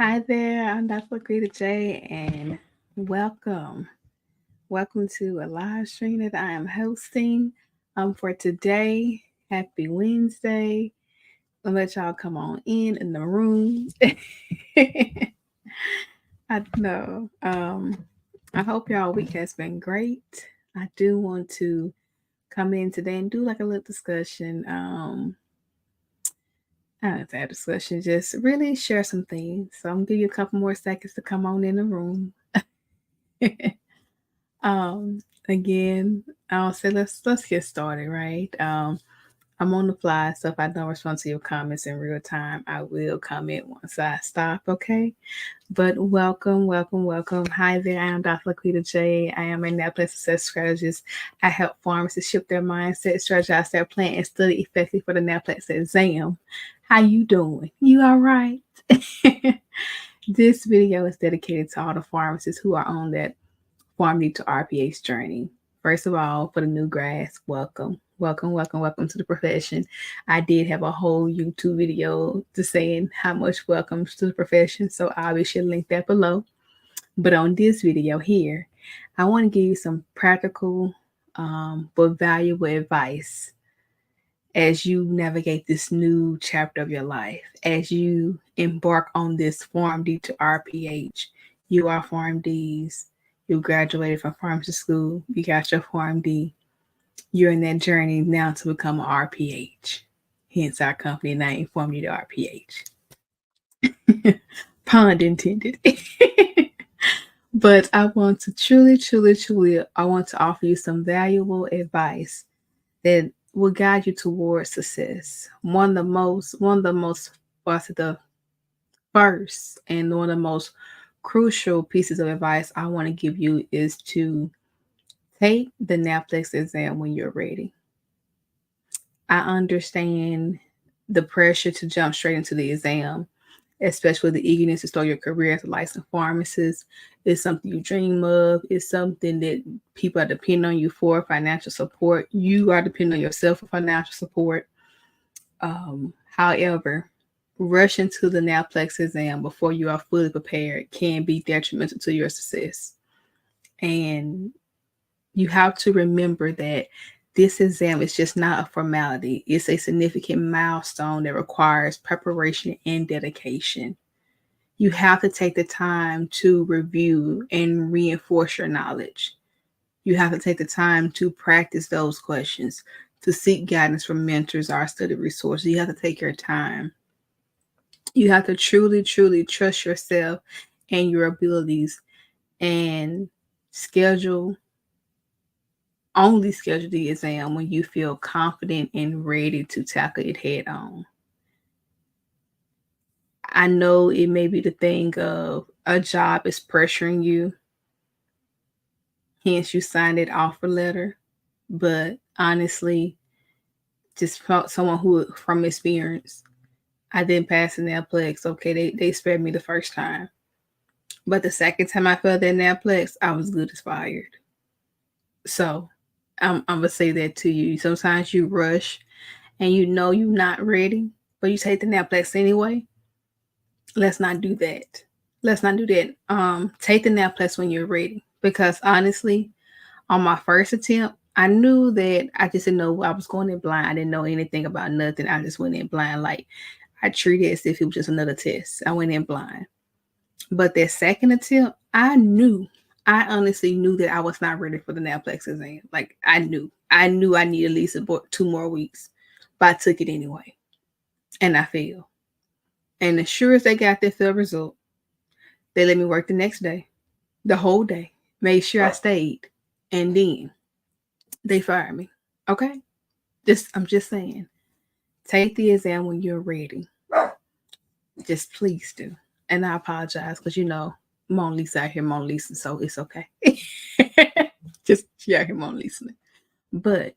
Hi there, I'm Dr. LaQuita J, and welcome. Welcome to a live stream that I am hosting for today. Happy Wednesday. I'll let y'all come on in the room. I know. I hope y'all week has been great. I do want to come in today and do like a little discussion. I don't have to have discussion, just really share some things. So I'm gonna give you a couple more seconds to come on in the room. Again, I'll say let's get started, right? I'm on the fly, so if I don't respond to your comments in real time, I will comment once I stop, okay? But welcome, welcome, welcome. Hi there, I am Dr. LaQuita J. I am a Naplex Success Strategist. I help pharmacists shift their mindset, strategize their plan, and study effectively for the Naplex exam. How you doing? You all right? This video is dedicated to all the pharmacists who are on that PharmD To RPh journey. First of all, for the new grads, welcome. Welcome, welcome, welcome to the profession. I did have a whole YouTube video to saying how much welcomes to the profession, so I'll be sure to link that below. But on this video here, I want to give you some practical but valuable advice as you navigate this new chapter of your life, as you embark on this PharmD To RPh. You are PharmDs. You graduated from pharmacy school. You got your PharmD. You're in that journey now to become an RPh. Hence our company name, PharmD To RPh. Pun intended. But I want to truly, I want to offer you some valuable advice that will guide you towards success. One of the most, what's the first and one of the most crucial pieces of advice I want to give you is to take the Naplex exam when you're ready. I understand the pressure to jump straight into the exam, especially the eagerness to start your career as a licensed pharmacist. It's something you dream of. It's something that people are depending on you for financial support. You are depending on yourself for financial support. However, rushing to the Naplex exam before you are fully prepared can be detrimental to your success. And you have to remember that this exam is just not a formality. It's a significant milestone that requires preparation and dedication. You have to take the time to review and reinforce your knowledge. You have to take the time to practice those questions, to seek guidance from mentors or study resources. You have to take your time. You have to truly trust yourself and your abilities and schedule only schedule the exam when you feel confident and ready to tackle it head on. I know it may be the thing of a job is pressuring you, hence you signed that offer letter. But honestly, just someone who from experience, I didn't pass the Naplex. Okay, they spared me the first time. But the second time I failed that Naplex, I was good as fired. So I'm gonna say that to you. Sometimes you rush and you know you're not ready, but you take the Naplex anyway. Let's not do that. Let's not do that. Take the Naplex when you're ready. Because honestly, on my first attempt, I knew that I just didn't know I was going in blind. I didn't know anything about nothing. I just went in blind. Like I treated it as if it was just another test. I went in blind. But that second attempt, I honestly knew that I was not ready for the Naplex exam. Like I knew I needed at least 2 more weeks, but I took it anyway, and I failed. And as sure as they got their failed result, they let me work the next day, the whole day, made sure I stayed, and then they fired me. Okay, I'm just saying, take the exam when you're ready. Just please do. And I apologize because Mona Lisa out here, Mona Lisa, so it's okay. Just she out here, Mona Lisa. But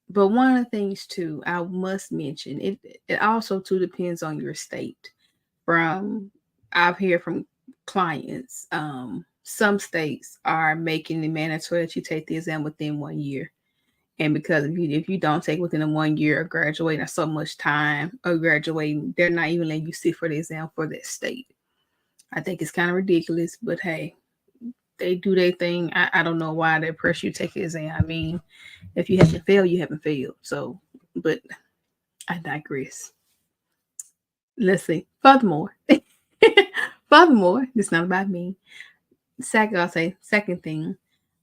one of the things too, I must mention it also too depends on your state. From I've heard from clients, some states are making it mandatory that you take the exam within 1 year. And because if you don't take within a 1 year of graduating or so much time of graduating, they're not even letting you sit for the exam for that state. I think it's kind of ridiculous, but hey, they do their thing. I don't know why they pressure you to take the exam. I mean, if you haven't failed, you haven't failed. So, but I digress. Let's see. Furthermore, it's not about me. Second thing,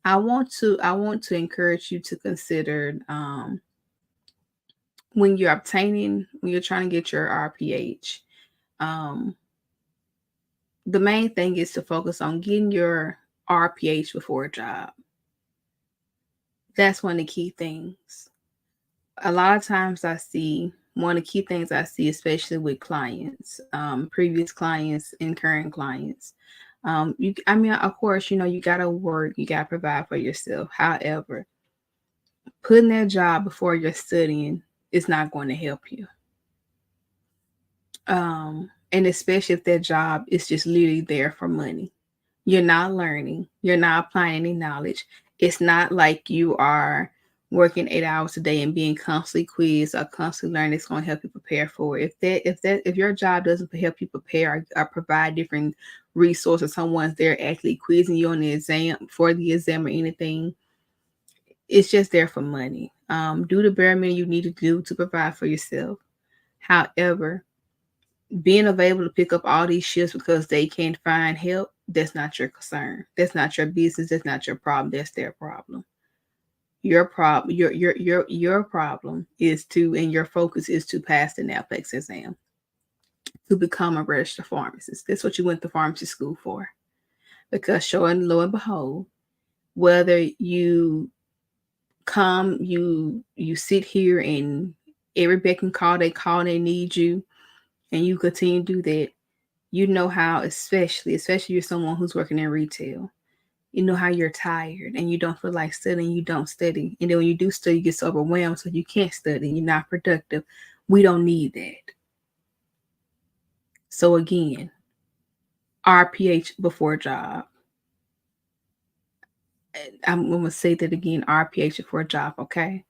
I want to encourage you to consider when you're trying to get your RPH. Um, the main thing is to focus on getting your RPH before a job. That's one of the key things. A lot of times one of the key things I see, especially with clients, previous clients and current clients. Of course, you gotta work, you gotta provide for yourself. However, putting that job before you're studying is not going to help you. And especially if that job is just literally there for money. You're not learning, you're not applying any knowledge. It's not like you are working 8 hours a day and being constantly quizzed or constantly learning. It's going to help you prepare for it. If your job doesn't help you prepare or provide different resources, someone's there actually quizzing you on the exam for the exam or anything, it's just there for money. Do the bare minimum you need to do to provide for yourself. However, being available to pick up all these shifts because they can't find help, that's not your concern. That's not your business. That's not your problem. That's their problem. Your problem, your problem is and your focus is to pass the Naplex exam, to become a registered pharmacist. That's what you went to pharmacy school for. Because lo and behold, whether you sit here and every beck and call they need you, and you continue to do that, you know how, especially you're someone who's working in retail, you know how you're tired and you don't feel like studying, you don't study. And then when you do study, you get so overwhelmed, so you can't study, you're not productive. We don't need that. So again, RPH before job. I'm going to say that again, RPH before job, okay?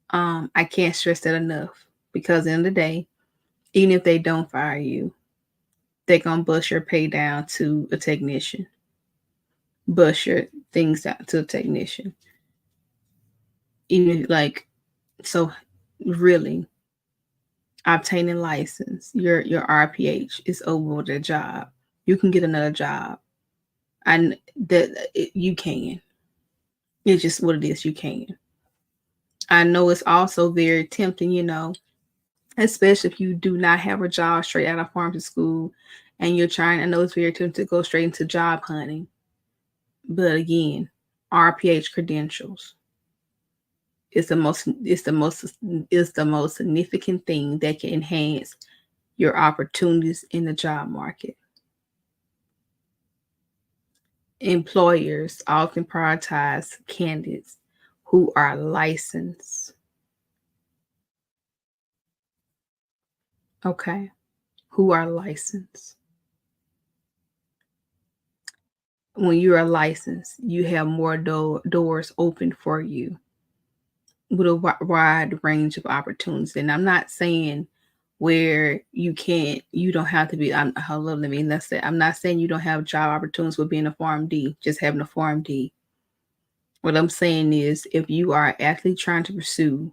I can't stress that enough, because at the end of the day, even if they don't fire you, they're going to bust your pay down to a technician. Bust your things down to a technician. Even so really, obtaining license, your RPH is over with a job. You can get another job. And you can. It's just what it is, you can. I know it's also very tempting, especially if you do not have a job straight out of pharmacy school and I know it's very tempting to go straight into job hunting. But again, RPH credentials is the most significant thing that can enhance your opportunities in the job market. Employers often prioritize candidates who are licensed. Okay, who are licensed. When you are licensed, you have more doors open for you with a wide range of opportunities. And I'm not saying where you don't have to be. I'm not saying you don't have job opportunities with being a PharmD, just having a PharmD. What I'm saying is, if you are actually trying to pursue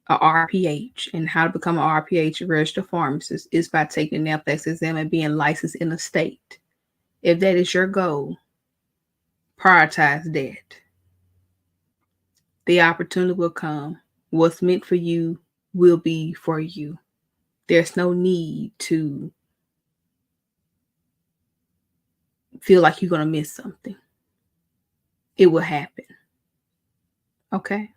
a RPH, and how to become an RPH, registered pharmacist, is by taking the Naplex exam and being licensed in a state. If that is your goal, prioritize that. The opportunity will come. What's meant for you will be for you. There's no need to feel like you're going to miss something. It will happen. Okay?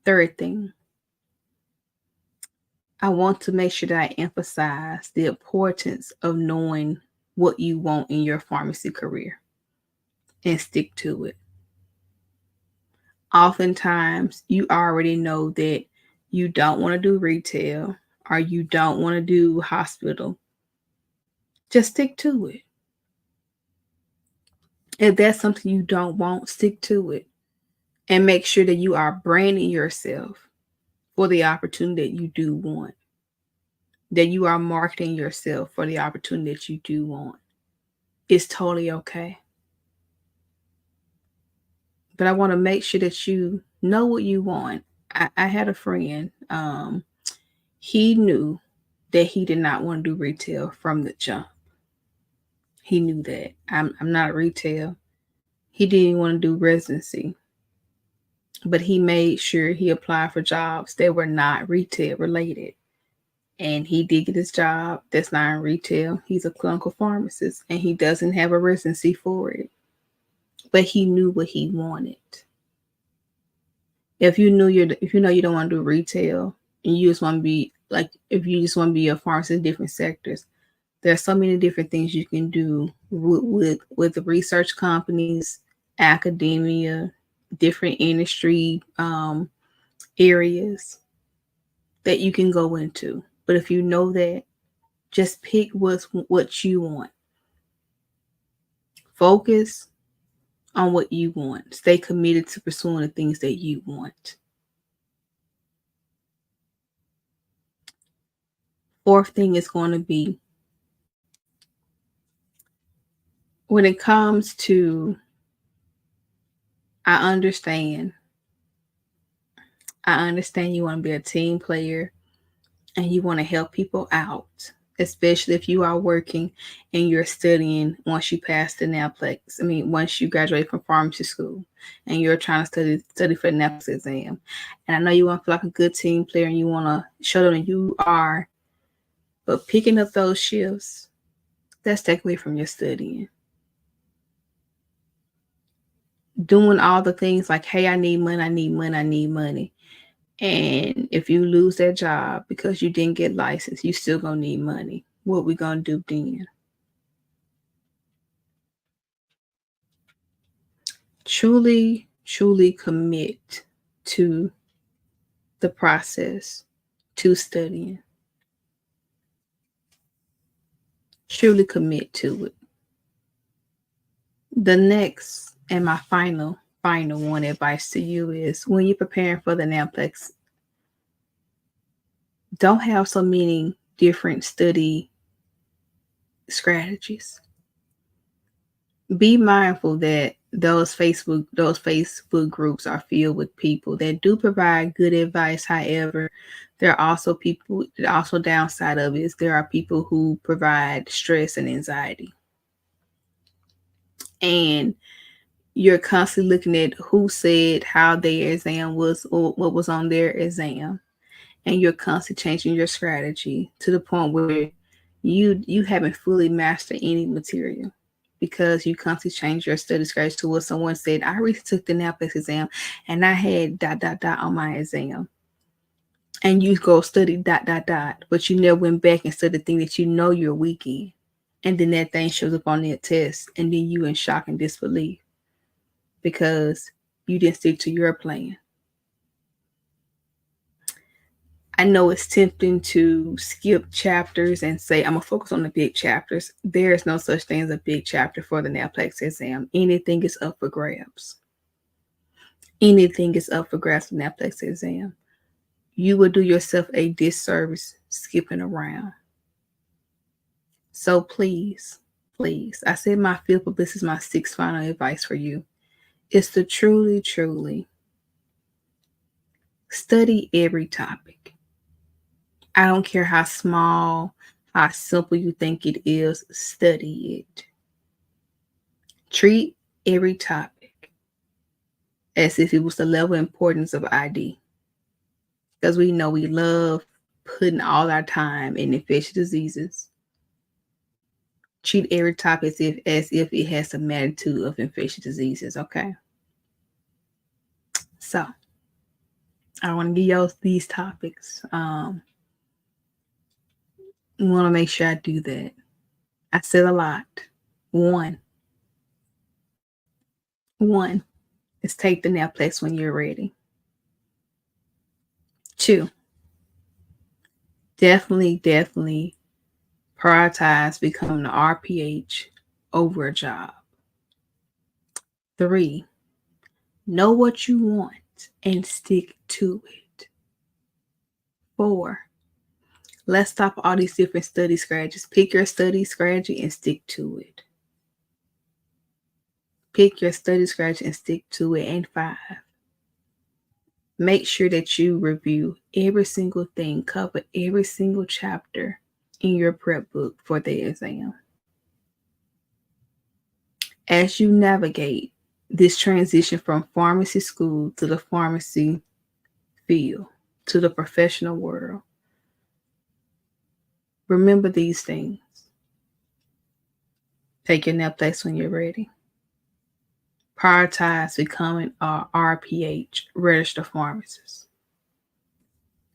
Third thing, I want to make sure that I emphasize the importance of knowing what you want in your pharmacy career and stick to it. Oftentimes, you already know that you don't want to do retail or you don't want to do hospital. Just stick to it. If that's something you don't want, stick to it. and make sure that you are branding yourself for the opportunity that you do want, that you are marketing yourself for the opportunity that you do want. It's totally okay. But I want to make sure that you know what you want. I had a friend, he knew that he did not want to do retail from the jump. He knew that. I'm not retail. He didn't want to do residency, but he made sure he applied for jobs that were not retail related. And he did get his job that's not in retail. He's a clinical pharmacist and he doesn't have a residency for it. But he knew what he wanted. If you know you don't want to do retail and you just want to be like, if you just want to be a pharmacist in different sectors, there's so many different things you can do with the research companies, academia, different industry areas that you can go into. But if you know that, just pick what you want. Focus on what you want. Stay committed to pursuing the things that you want. Fourth thing is going to be, when it comes to, I understand you want to be a team player and you want to help people out, especially if you are working and you're studying once you pass the Naplex. Once you graduate from pharmacy school and you're trying to study for the Naplex exam. And I know you want to feel like a good team player and you want to show them that you are, but picking up those shifts, that's taken away from your studying. Doing all the things like, hey, I need money. And if you lose that job because you didn't get licensed, you still gonna need money. What we gonna do then? Truly commit to the process, to studying. Truly commit to it. The next and my final one advice to you is, when you're preparing for the Naplex, don't have so many different study strategies. Be mindful that those Facebook groups are filled with people that do provide good advice. However, there are also downside of it is there are people who provide stress and anxiety. And you're constantly looking at who said how their exam was or what was on their exam. And you're constantly changing your strategy to the point where you haven't fully mastered any material, because you constantly change your study strategy to what someone said. I recently took the Naplex exam and I had ... on my exam. And you go study ... but you never went back and studied the thing that you know you're weak in. And then that thing shows up on that test, and then you in shock and disbelief because you didn't stick to your plan. I know it's tempting to skip chapters and say, I'm going to focus on the big chapters. There is no such thing as a big chapter for the Naplex exam. Anything is up for grabs. Anything is up for grabs for the Naplex exam. You will do yourself a disservice skipping around. So please, I said my fifth, but this is my sixth final advice for you. Is to truly study every topic. I don't care how small, how simple you think it is, study it. Treat every topic as if it was the level of importance of ID. Because we know we love putting all our time in infectious diseases. Treat every topic as if it has the magnitude of infectious diseases, okay? So, I want to give y'all these topics. I want to make sure I do that. I said a lot. One is take the Naplex when you're ready. 2, definitely prioritize becoming the RPH over a job. 3, Know what you want and stick to it. 4, let's stop all these different study strategies. Pick your study strategy and stick to it. Pick your study strategy and stick to it. And 5, make sure that you review every single thing, cover every single chapter in your prep book for the exam. As you navigate this transition from pharmacy school to the pharmacy field, to the professional world, remember these things. Take your Naplex when you're ready. Prioritize becoming a RPH, registered pharmacist.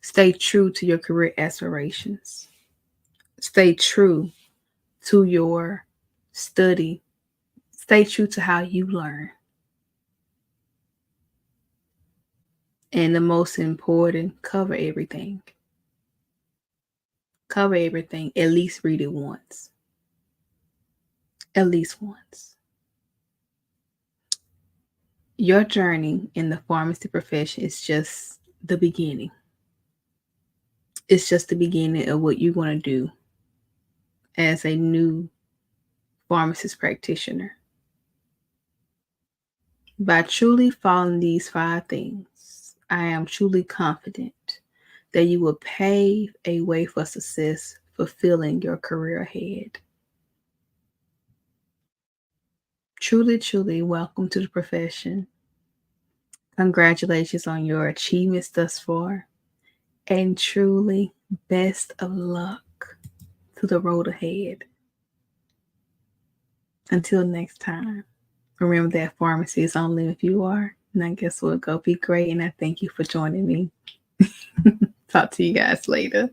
Stay true to your career aspirations. Stay true to your study. Stay true to how you learn. And the most important, cover everything. Cover everything. At least read it once. At least once. Your journey in the pharmacy profession is just the beginning. It's just the beginning of what you're going to do as a new pharmacist practitioner. By truly following these 5 things, I am truly confident that you will pave a way for success, fulfilling your career ahead. Truly, truly welcome to the profession. Congratulations on your achievements thus far, and truly best of luck to the road ahead. Until next time, remember that pharmacy is only if you are. And I guess we'll go be great. And I thank you for joining me. Talk to you guys later.